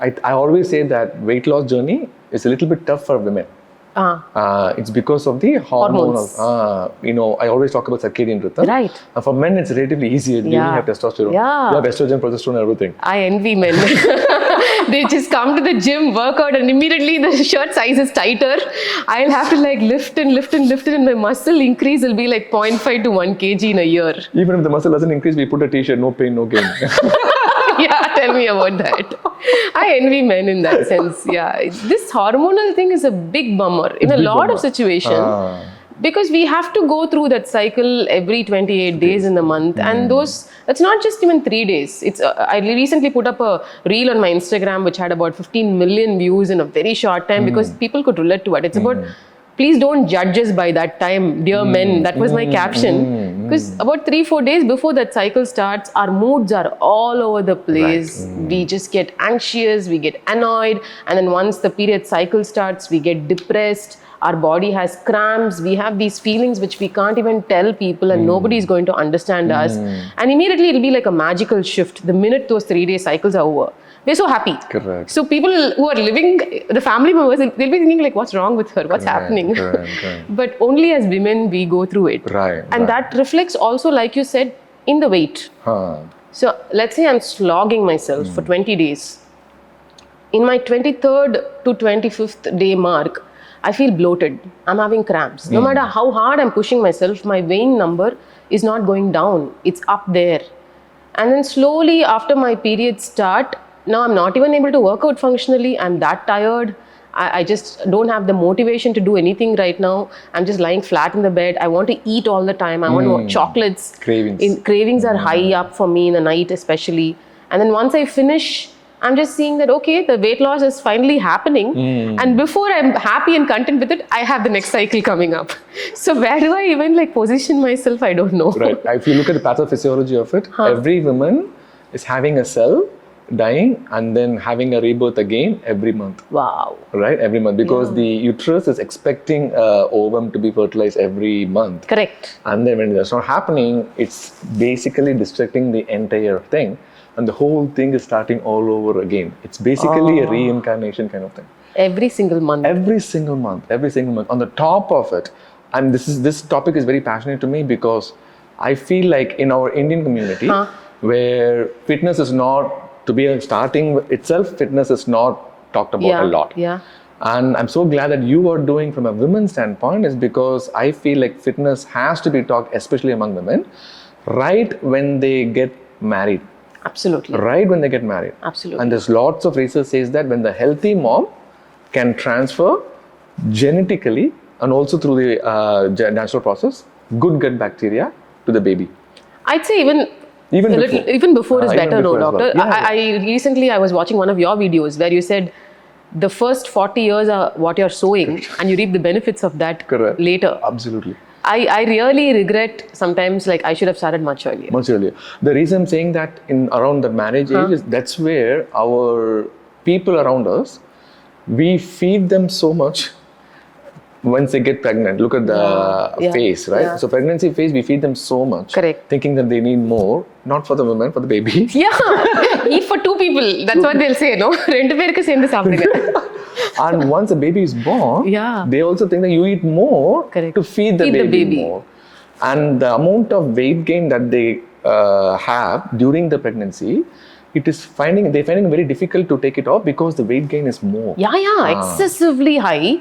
I always say that weight loss journey is a little bit tough for women. It's because of the hormones. I always talk about circadian rhythm. Right. For men, it's relatively easier. You only have testosterone. Yeah. You have estrogen, progesterone, everything. I envy men. They just come to the gym, work out, and immediately the shirt size is tighter. I'll have to like lift and my muscle increase will be like 0.5 to 1 kg in a year. Even if the muscle doesn't increase, we put a t-shirt, no pain, no gain. Yeah, tell me about that. I envy men in that sense. Yeah, this hormonal thing is a big bummer in a lot of situations. Because we have to go through that cycle every 28 days in the month, and that's not just even 3 days. I recently put up a reel on my Instagram which had about 15 million views in a very short time because people could relate to it. It's about, please don't judge us by that time, dear men. That was my caption. Because about 3-4 days before that cycle starts, our moods are all over the place. We just get anxious, we get annoyed, and then once the period cycle starts, we get depressed. Our body has cramps. We have these feelings which we can't even tell people, and nobody is going to understand us. And immediately it'll be like a magical shift. The minute those 3-day cycles are over, we're so happy. Correct. So people who are living, the family members, they'll be thinking like, what's wrong with her? What's happening? Correct. But only as women, we go through it. And that reflects also, like you said, in the weight. So let's say I'm slogging myself for 20 days. In my 23rd to 25th day mark, I feel bloated. I'm having cramps. No matter how hard I'm pushing myself, my vein number is not going down. It's up there. And then slowly after my periods start, now I'm not even able to work out functionally. I'm that tired. I just don't have the motivation to do anything right now. I'm just lying flat in the bed. I want to eat all the time. I want chocolates. Cravings are high up for me in the night especially. And then once I finish, I'm just seeing that, okay, the weight loss is finally happening. And before I'm happy and content with it, I have the next cycle coming up. So where do I even like position myself? I don't know. Right. If you look at the pathophysiology of it, every woman is having a cell, dying, and then having a rebirth again every month. Wow. Right? Every month. Because the uterus is expecting ovum to be fertilized every month. Correct. And then when that's not happening, it's basically destructing the entire thing. And the whole thing is starting all over again. It's basically a reincarnation kind of thing. Every single month. Every single month. On the top of it, and this topic is very passionate to me because I feel like in our Indian community, where fitness is not, to be starting itself, fitness is not talked about a lot. And I'm so glad that you are doing from a women's standpoint is because I feel like fitness has to be talked, especially among women, right when they get married. Absolutely. Right when they get married. Absolutely. And there's lots of research says that when the healthy mom can transfer genetically and also through the natural process, good gut bacteria to the baby. I'd say even before is better, no, doctor. Recently I was watching one of your videos where you said the first 40 years are what you're sowing and you reap the benefits of that later. Absolutely. I really regret sometimes, like I should have started much earlier. The reason I'm saying that in around the marriage age is that's where our people around us, we feed them so much once they get pregnant. Look at the face, right? So pregnancy phase, we feed them so much. Correct. Thinking that they need more, not for the women, for the baby. Yeah, eat for 2 people. That's what they'll say, no? 2 பேருக்கு சேர்ந்து சாப்பிடுங்க. And once a baby is born, they also think that you eat more to feed the baby more. And the amount of weight gain that they have during the pregnancy, they're finding it very difficult to take it off because the weight gain is more. Excessively high.